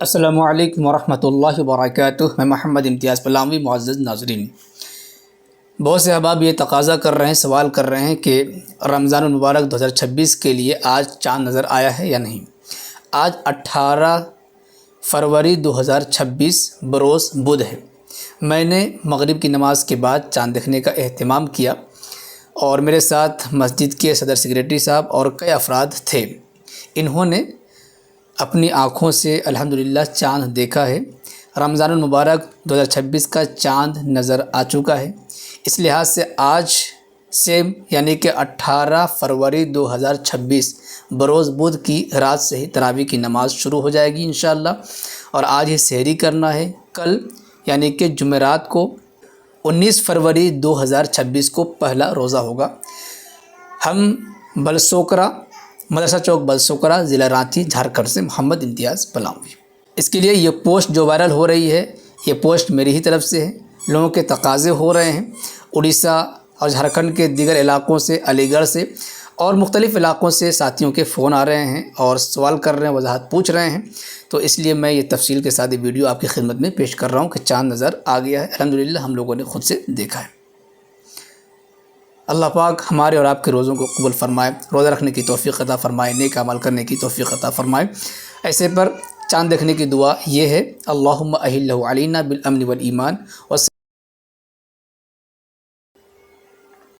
السلام علیکم ورحمۃ اللہ وبرکاتہ۔ میں محمد امتیاز پلاوی۔ معزز ناظرین، بہت سے احباب یہ تقاضا کر رہے ہیں، سوال کر رہے ہیں کہ رمضان المبارک 2026 کے لیے آج چاند نظر آیا ہے یا نہیں۔ آج 18 فروری 2026 بروز بدھ ہے۔ میں نے مغرب کی نماز کے بعد چاند دیکھنے کا اہتمام کیا اور میرے ساتھ مسجد کے صدر سیکریٹری صاحب اور کئی افراد تھے۔ انہوں نے اپنی آنکھوں سے الحمدللہ چاند دیکھا ہے۔ رمضان المبارک 2026 کا چاند نظر آ چکا ہے۔ اس لحاظ سے آج سے یعنی کہ 18 فروری 2026 بروز بدھ کی رات سے ہی تراویح کی نماز شروع ہو جائے گی انشاءاللہ، اور آج ہی سحری کرنا ہے۔ کل یعنی کہ جمعرات کو 19 فروری 2026 کو پہلا روزہ ہوگا۔ ہم بلسوکرا مدرسہ چوک بلسوکرا، ضلع رانچی، جھارکھنڈ سے محمد امتیاز پلاوی۔ اس کے لیے یہ پوسٹ جو وائرل ہو رہی ہے، یہ پوسٹ میری ہی طرف سے ہے۔ لوگوں کے تقاضے ہو رہے ہیں، اڑیسہ اور جھارکھنڈ کے دیگر علاقوں سے، علی گڑھ سے اور مختلف علاقوں سے ساتھیوں کے فون آ رہے ہیں اور سوال کر رہے ہیں، وضاحت پوچھ رہے ہیں، تو اس لیے میں یہ تفصیل کے ساتھ یہ ویڈیو آپ کی خدمت میں پیش کر رہا ہوں کہ چاند نظر آ گیا ہے۔ الحمدللہ ہم لوگوں نے خود سے دیکھا ہے۔ اللہ پاک ہمارے اور آپ کے روزوں کو قبول فرمائے، روزہ رکھنے کی توفیق عطا فرمائے، نیک عمل کرنے کی توفیق عطا فرمائے۔ ایسے پر چاند دیکھنے کی دعا یہ ہے: اللہم اہلہ علینا بالامن والایمان